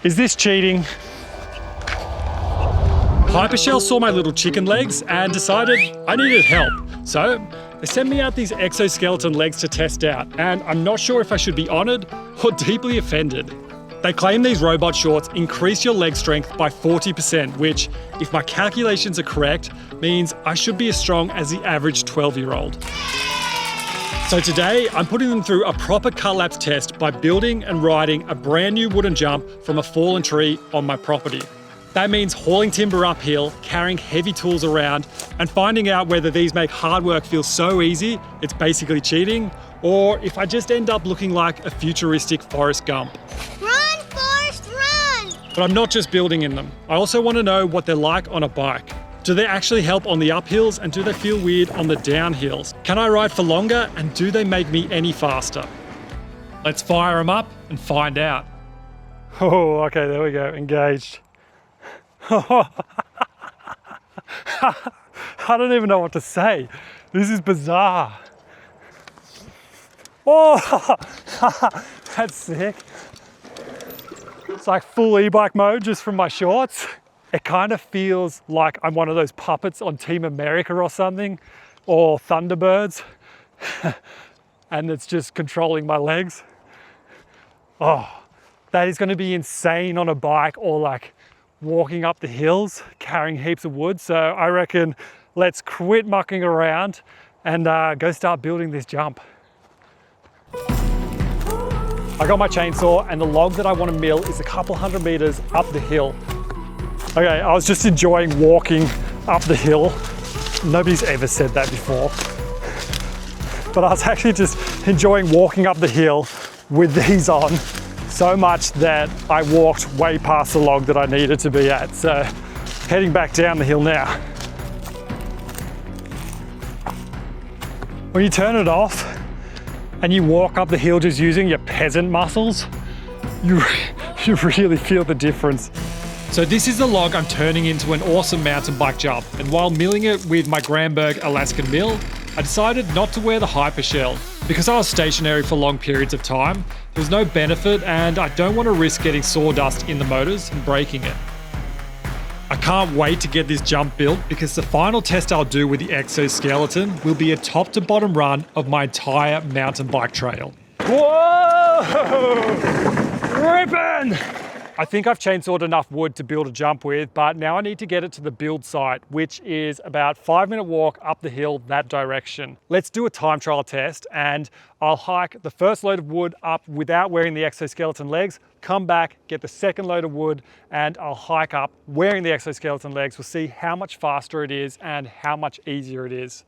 Is this cheating? Hypershell saw my little chicken legs and decided I needed help. So they sent me out these exoskeleton legs to test out, and I'm not sure if I should be honored or deeply offended. They claim these robot shorts increase your leg strength by 40%, which, if my calculations are correct, means I should be as strong as the average 12-year-old. So today, I'm putting them through a proper cut-lapse test by building and riding a brand new wooden jump from a fallen tree on my property. That means hauling timber uphill, carrying heavy tools around, and finding out whether these make hard work feel so easy it's basically cheating, or if I just end up looking like a futuristic Forrest Gump. Run, Forrest, run! But I'm not just building in them. I also want to know what they're like on a bike. Do they actually help on the uphills, and do they feel weird on the downhills? Can I ride for longer, and do they make me any faster? Let's fire them up and find out. Oh, okay, there we go, engaged. I don't even know what to say. This is bizarre. Oh, that's sick. It's like full e-bike mode just from my shorts. It kind of feels like I'm one of those puppets on Team America or something, or Thunderbirds, and it's just controlling my legs. Oh, that is going to be insane on a bike, or like walking up the hills carrying heaps of wood. So I reckon let's quit mucking around and go start building this jump. I got my chainsaw, and the log that I want to mill is a couple 100 meters up the hill. Okay, I was just enjoying walking up the hill. Nobody's ever said that before. But I was actually just enjoying walking up the hill with these on, so much that I walked way past the log that I needed to be at. So heading back down the hill now. When you turn it off and you walk up the hill just using your peasant muscles, you really feel the difference. So this is the log I'm turning into an awesome mountain bike jump, and while milling it with my Granberg Alaskan mill, I decided not to wear the Hypershell. Because I was stationary for long periods of time, there was no benefit, and I don't want to risk getting sawdust in the motors and breaking it. I can't wait to get this jump built, because the final test I'll do with the Exoskeleton will be a top to bottom run of my entire mountain bike trail. Whoa! Rippin'! I think I've chainsawed enough wood to build a jump with, but now I need to get it to the build site, which is about 5-minute walk up the hill that direction. Let's do a time trial test, and I'll hike the first load of wood up without wearing the exoskeleton legs, come back, get the second load of wood, and I'll hike up wearing the exoskeleton legs. We'll see how much faster it is and how much easier it is.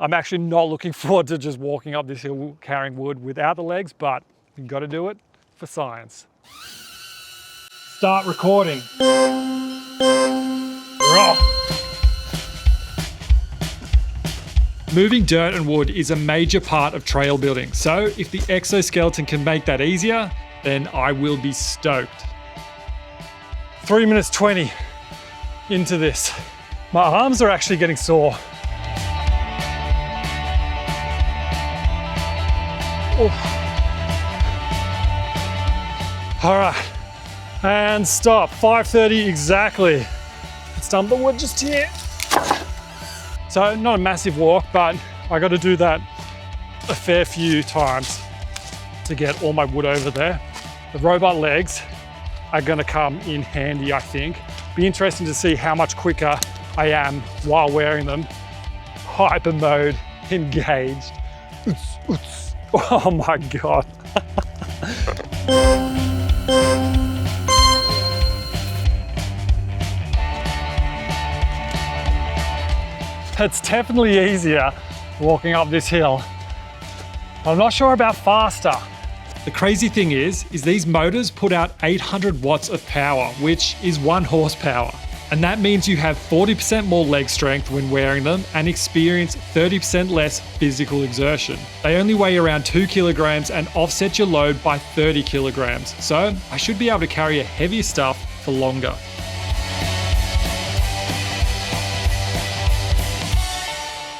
I'm actually not looking forward to just walking up this hill carrying wood without the legs, but you've got to do it for science. Start recording. Moving dirt and wood is a major part of trail building, so if the exoskeleton can make that easier, then I will be stoked. 3 minutes 20 into this. My arms are actually getting sore. Oh. All right, and stop. 5:30 exactly. Let's dump the wood just here. So not a massive walk, but I got to do that a fair few times to get all my wood over there. The robot legs are going to come in handy, I think. Be interesting to see how much quicker I am while wearing them. Hyper mode, engaged. Oh my God. It's definitely easier walking up this hill. I'm not sure about faster. The crazy thing is these motors put out 800 watts of power, which is 1 horsepower. And that means you have 40% more leg strength when wearing them and experience 30% less physical exertion. They only weigh around 2 kilograms and offset your load by 30 kilograms. So I should be able to carry a heavier stuff for longer.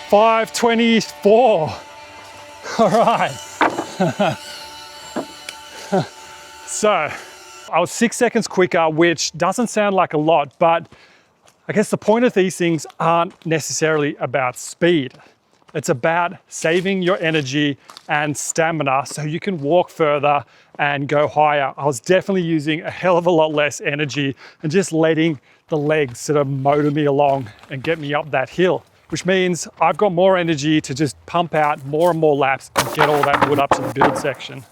$5.24. All right. So I was 6 seconds quicker, which doesn't sound like a lot, but I guess the point of these things aren't necessarily about speed. It's about saving your energy and stamina so you can walk further and go higher. I was definitely using a hell of a lot less energy and just letting the legs sort of motor me along and get me up that hill, which means I've got more energy to just pump out more and more laps and get all that wood up to the build section.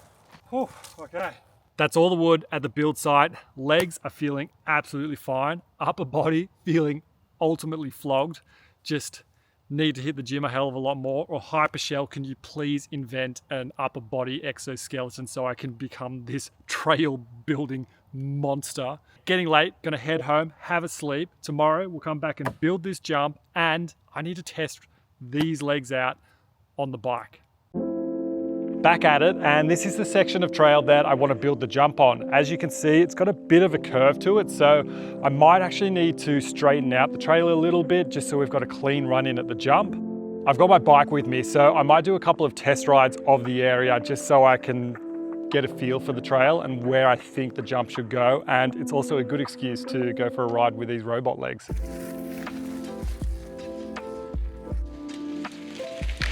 Whew, okay. That's all the wood at the build site. Legs are feeling absolutely fine. Upper body feeling ultimately flogged. Just need to hit the gym a hell of a lot more. Or Hypershell, can you please invent an upper body exoskeleton so I can become this trail building monster? Getting late, gonna head home, have a sleep. Tomorrow we'll come back and build this jump, and I need to test these legs out on the bike. Back at it, and this is the section of trail that I want to build the jump on. As you can see, it's got a bit of a curve to it, so I might actually need to straighten out the trail a little bit just so we've got a clean run in at the jump. I've got my bike with me, so I might do a couple of test rides of the area just so I can get a feel for the trail and where I think the jump should go, and it's also a good excuse to go for a ride with these robot legs.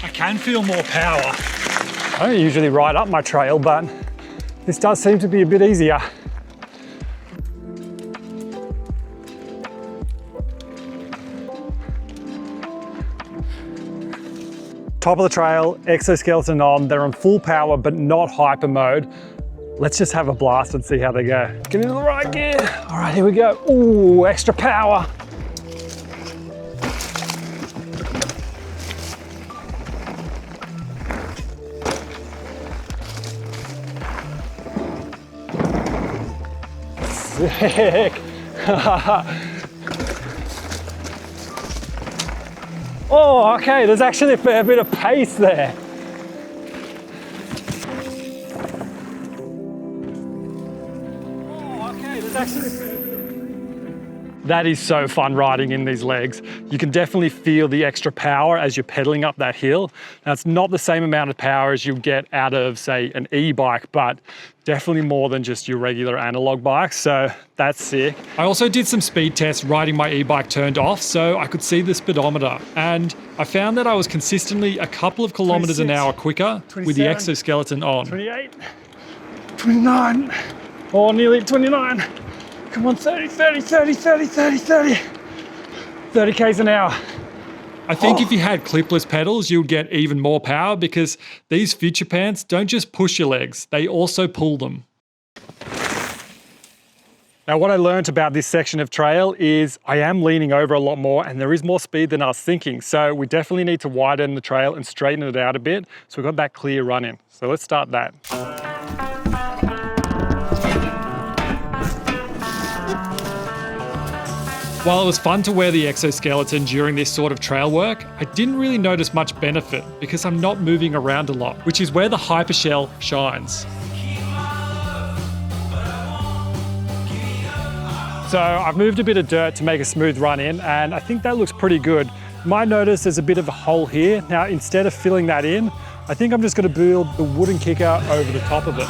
I can feel more power. I don't usually ride up my trail, but this does seem to be a bit easier. Top of the trail, exoskeleton on. They're on full power, but not hyper mode. Let's just have a blast and see how they go. Get into the right gear. All right, here we go. Ooh, extra power. Sick. Oh, okay, there's actually a fair bit of pace there. Oh, okay, there's actually a fair bit of... That is so fun riding in these legs. You can definitely feel the extra power as you're pedaling up that hill. Now, it's not the same amount of power as you get out of, say, an e-bike, but definitely more than just your regular analog bike, so that's sick. I also did some speed tests riding my e-bike turned off so I could see the speedometer, and I found that I was consistently a couple of kilometers 26, an hour quicker with the exoskeleton on. 28, 29, oh, nearly 29. Come on, 30, 30, 30, 30, 30, 30. 30 Ks an hour. I think if you had clipless pedals, you'd get even more power because these future pants don't just push your legs, they also pull them. Now, what I learned about this section of trail is I am leaning over a lot more and there is more speed than I was thinking. So we definitely need to widen the trail and straighten it out a bit so we've got that clear run in. So let's start that. While it was fun to wear the exoskeleton during this sort of trail work, I didn't really notice much benefit because I'm not moving around a lot, which is where the Hypershell shines. So I've moved a bit of dirt to make a smooth run in, and I think that looks pretty good. You might notice there's a bit of a hole here. Now, instead of filling that in, I think I'm just going to build the wooden kicker over the top of it.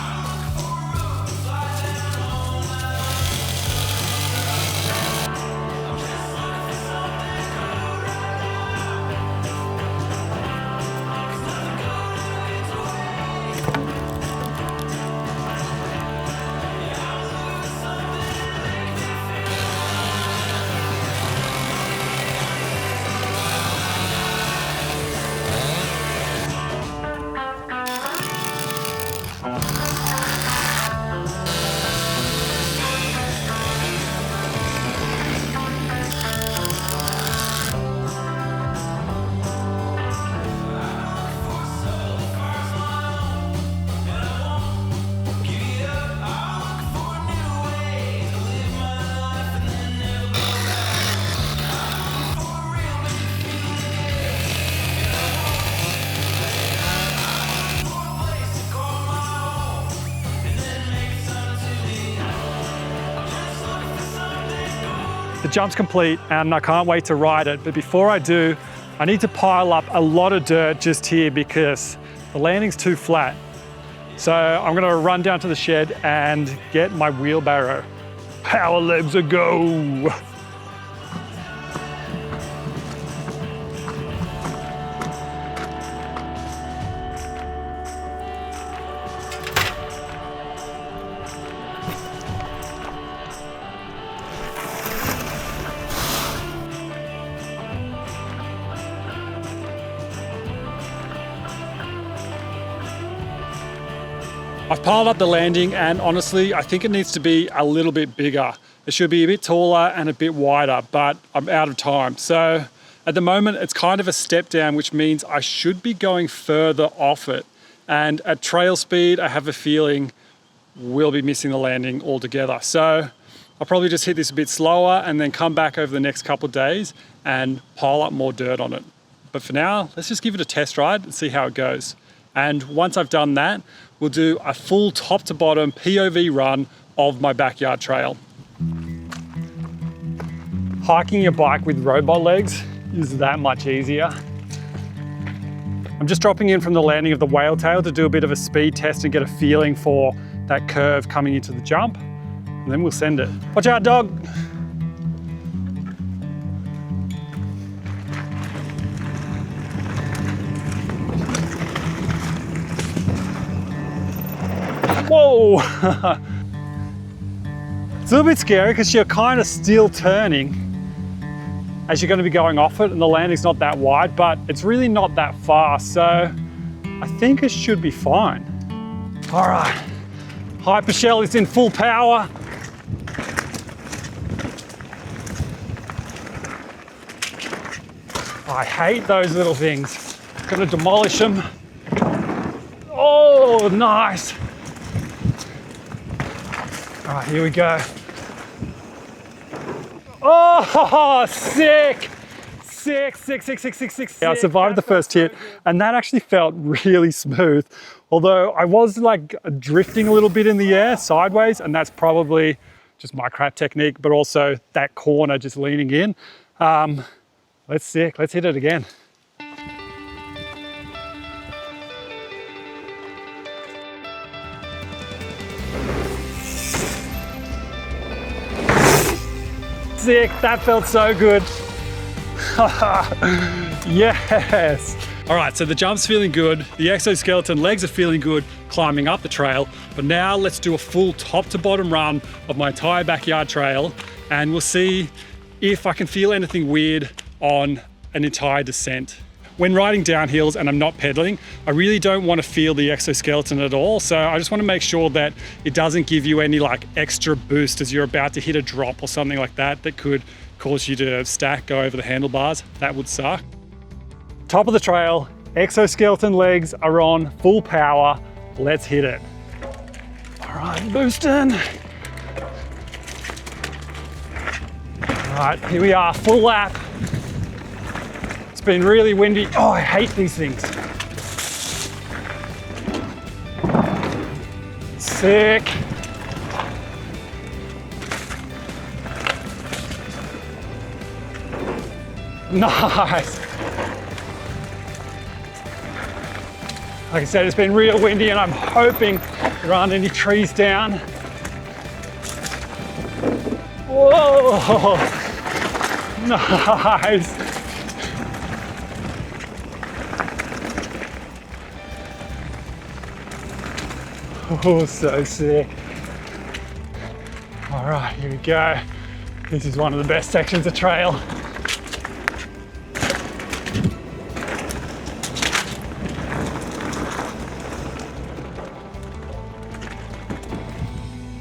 The jump's complete and I can't wait to ride it, but before I do, I need to pile up a lot of dirt just here because the landing's too flat. So I'm gonna run down to the shed and get my wheelbarrow. Power legs a go. I've piled up the landing and honestly, I think it needs to be a little bit bigger. It should be a bit taller and a bit wider, but I'm out of time. So at the moment, it's kind of a step down, which means I should be going further off it. And at trail speed, I have a feeling we'll be missing the landing altogether. So I'll probably just hit this a bit slower and then come back over the next couple of days and pile up more dirt on it. But for now, let's just give it a test ride and see how it goes. And once I've done that, we'll do a full top to bottom POV run of my backyard trail. Hiking your bike with robot legs is that much easier. I'm just dropping in from the landing of the whale tail to do a bit of a speed test and get a feeling for that curve coming into the jump, and then we'll send it. Watch out, dog. Whoa! It's a little bit scary because you're kind of still turning as you're going to be going off it, and the landing's not that wide, but it's really not that fast, so I think it should be fine. All right, Hypershell is in full power. I hate those little things. Gonna demolish them. Oh, nice. All right, here we go. Oh, sick. Sick. Yeah, I survived the first hit, and that actually felt really smooth. Although I was like drifting a little bit in the air sideways, and that's probably just my crap technique, but also that corner just leaning in. Let's hit it again. Sick, that felt so good. Yes. All right, so the jump's feeling good. The exoskeleton legs are feeling good climbing up the trail. But now let's do a full top to bottom run of my entire backyard trail, and we'll see if I can feel anything weird on an entire descent. When riding down hills and I'm not pedaling, I really don't want to feel the exoskeleton at all. So I just want to make sure that it doesn't give you any like extra boost as you're about to hit a drop or something like that that could cause you to go over the handlebars. That would suck. Top of the trail, exoskeleton legs are on full power. Let's hit it. All right, boosting. All right, here we are, full lap. It's been really windy. Oh, I hate these things. Sick. Nice. Like I said, it's been real windy and I'm hoping there aren't any trees down. Whoa, nice. Oh, so sick. All right, here we go. This is one of the best sections of trail.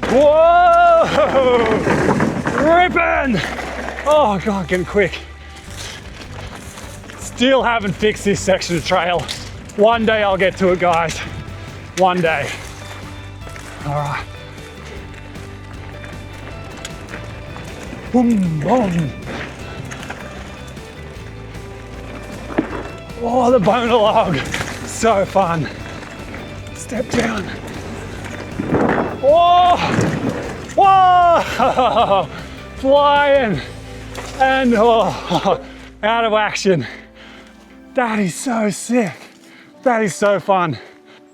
Whoa! Ripping! Oh God, getting quick. Still haven't fixed this section of trail. One day I'll get to it, guys. One day. All right. Boom, boom. Oh, the boner log. So fun. Step down. Whoa! Whoa! Flying and out of action. That is so sick. That is so fun.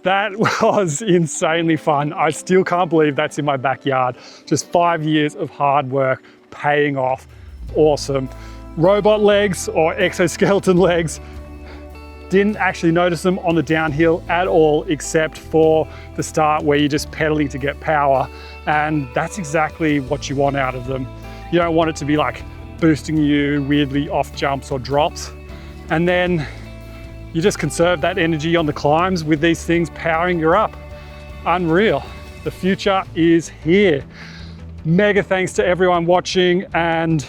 That was insanely fun. I still can't believe that's in my backyard. Just 5 years of hard work paying off. Awesome. Robot legs or exoskeleton legs. Didn't actually notice them on the downhill at all, except for the start where you're just pedaling to get power. And that's exactly what you want out of them. You don't want it to be like boosting you weirdly off jumps or drops. And then you just conserve that energy on the climbs with these things powering you up. Unreal. The future is here. Mega thanks to everyone watching and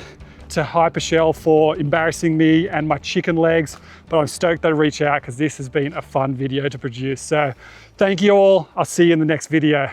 to Hypershell for embarrassing me and my chicken legs, but I'm stoked they reach out because this has been a fun video to produce. So thank you all. I'll see you in the next video.